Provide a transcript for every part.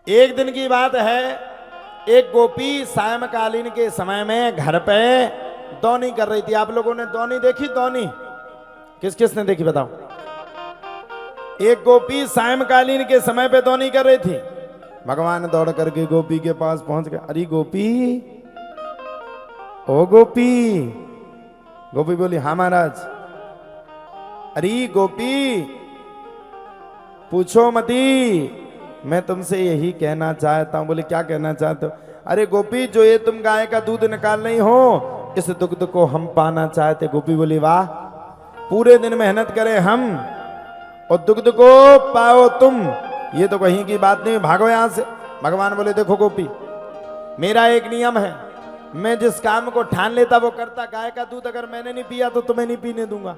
एक दिन की बात है, एक गोपी सायंकालीन के समय में घर पे दौनी कर रही थी। आप लोगों ने दौनी देखी? दौनी किस किस ने देखी बताओ? एक गोपी सायंकालीन के समय पे दौनी कर रही थी। भगवान दौड़ करके गोपी के पास पहुंच गए। अरे गोपी, ओ गोपी। गोपी बोली हाँ महाराज। अरे गोपी पूछो मती, मैं तुमसे यही कहना चाहता हूं। बोले क्या कहना चाहते हो? अरे गोपी, जो ये तुम गाय का दूध निकाल रही हो, इस दुग्ध को हम पाना चाहते। गोपी बोली वाह, पूरे दिन मेहनत करें हम और दुग्ध को पाओ तुम, ये तो कहीं की बात नहीं, भागो यहां से। भगवान बोले देखो गोपी, मेरा एक नियम है, मैं जिस काम को ठान लेता वो करता। गाय का दूध अगर मैंने नहीं पिया तो तुम्हें नहीं पीने दूंगा।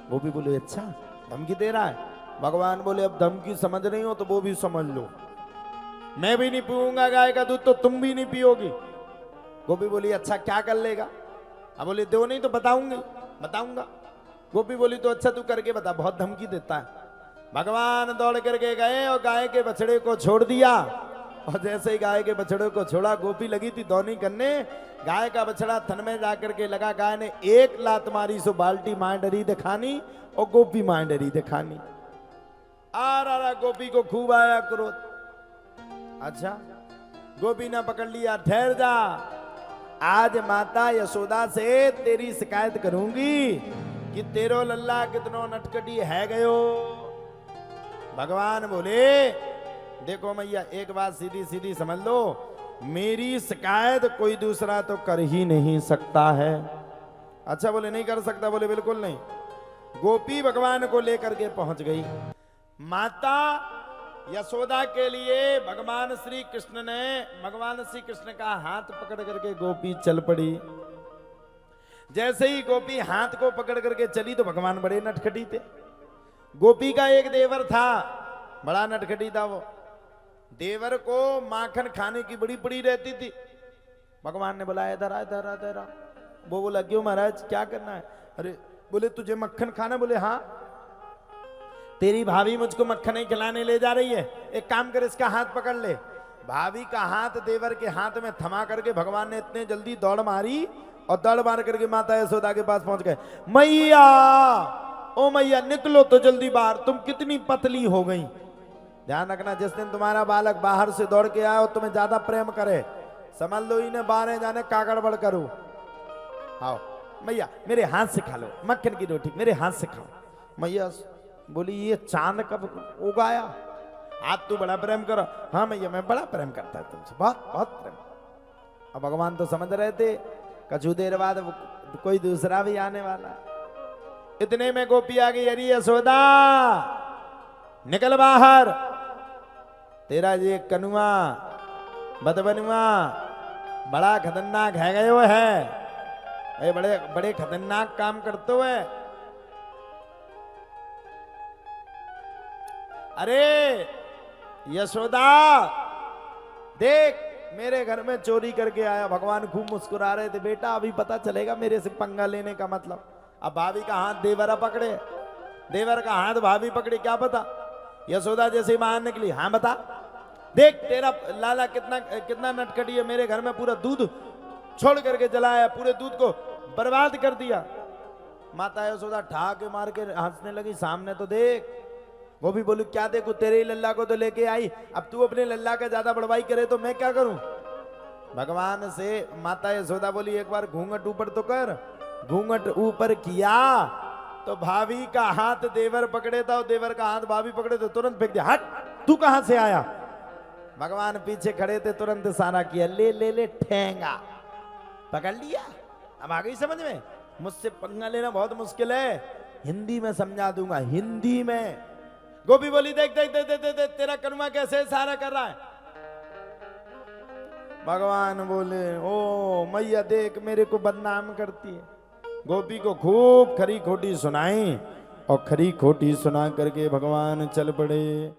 गोपी बोले अच्छा, धमकी दे रहा है? भगवान बोले अब धमकी समझ रही हो तो वो भी समझ लो, मैं भी नहीं पीऊंगा गाय का दूध तो तुम भी नहीं पियोगी। गोपी बोली अच्छा क्या कर लेगा? अब बोले दो नहीं तो बताऊंगा। गोपी बोली तो अच्छा तू करके बता, बहुत धमकी देता है। भगवान दौड़ करके गए और गाय के बछड़े को छोड़ दिया। और जैसे ही गाय के बछड़े को छोड़ा, गोपी लगी थी दौनी करने, गाय का बछड़ा थन में जाकर के लगा। गाय ने एक लात मारी सो बाल्टी मां डरी दिखानी और गोपी मां डरी दिखानी। आ गोपी को खूब आया क्रोध। अच्छा, गोपी ने पकड़ लिया, ठहर जा, आज माता यशोदा से तेरी शिकायत करूंगी कि तेरो लल्ला कितनो नटकटी है गयो। भगवान बोले देखो मैया, एक बात सीधी सीधी समझ लो, मेरी शिकायत कोई दूसरा तो कर ही नहीं सकता है। अच्छा बोले नहीं कर सकता? बोले बिल्कुल नहीं। गोपी भगवान को लेकर के पहुंच गई। माता यशोदा के लिए भगवान श्री कृष्ण का हाथ पकड़ करके गोपी चल पड़ी। जैसे ही गोपी हाथ को पकड़ करके चली तो भगवान बड़े नटखटी थे। गोपी का एक देवर था, बड़ा नटखटी था वो। देवर को माखन खाने की बड़ी पड़ी रहती थी। भगवान ने बुलाया इधर आ, इधर आ, इधर आ। वो बोला क्यों महाराज, क्या करना है? अरे बोले तुझे मक्खन खाना? बोले हाँ। तेरी भाभी मुझको मक्खन ही खिलाने ले जा रही है, एक काम कर इसका हाथ पकड़ ले। भाभी का हाथ देवर के हाथ में थमा करके भगवान ने इतने जल्दी दौड़ मारी और दौड़ मार करके माता यशोदा के पास पहुंच गए। मैया, ओ मैया निकलो तो जल्दी बाहर, तुम कितनी पतली हो गई। ध्यान रखना, जिस दिन तुम्हारा बालक बाहर से दौड़ के आया और तुम्हें ज्यादा प्रेम करे, समझ लो इन्हें बाहर जाने का गड़बड़ करो। आओ मैया, मेरे हाथ से खा लो मक्खन की रोटी, मेरे हाथ से खाओ। मैया बोली ये चांद कब उगाया? आप तो बड़ा प्रेम करो। हाँ मैया, मैं बड़ा प्रेम करता है तुमसे, बहुत बहुत प्रेम। अब भगवान तो समझ रहे थे कुछ देर बाद कोई दूसरा भी आने वाला। इतने में गोपी आ गई। अरे यशोदा निकल बाहर, तेरा ये कनुआ बदबनुआ बड़ा खतरनाक है गए हुए है, बड़े बड़े खतरनाक काम करते हुए। अरे यशोदा देख, मेरे घर में चोरी करके आया। भगवान खूब मुस्कुरा रहे थे। बेटा अभी पता चलेगा मेरे से पंगा लेने का मतलब। अब भाभी का हाथ देवरा पकड़े, देवर का हाथ भाभी पकड़े, क्या पता। यशोदा जैसे बाहर निकली, हाँ बता, देख तेरा लाला कितना नटखटी है, मेरे घर में पूरा दूध छोड़ करके जलाया, पूरे दूध को बर्बाद कर दिया। माता यशोदा ठाके मार के हंसने लगी, सामने तो देख। वो भी बोली क्या देखो, तेरे ही लल्ला को तो लेके आई, अब तू अपने लल्ला का ज्यादा बड़वाई करे तो मैं क्या करूं। भगवान से माता यशोदा बोली एक बार घूंघट ऊपर तो कर। घूंघट ऊपर किया तो भाभी का हाथ देवर पकड़े था और देवर का हाथ भाभी पकड़े तो तुरंत फेंक दिया। हट, तू कहां से आया? भगवान पीछे खड़े थे, तुरंत इशारा किया, ले ले ले ठेंगा, पकड़ लिया। अब आ गई समझ में? मुझसे पंगा लेना बहुत मुश्किल है, हिंदी में समझा दूंगा, हिंदी में। गोपी बोली देख देख देख देख देख, देख तेरा कनुआ कैसे इशारा कर रहा है। भगवान बोले ओ मैया देख, मेरे को बदनाम करती है। गोपी को खूब खरी खोटी सुनाई और खरी खोटी सुना करके भगवान चल पड़े।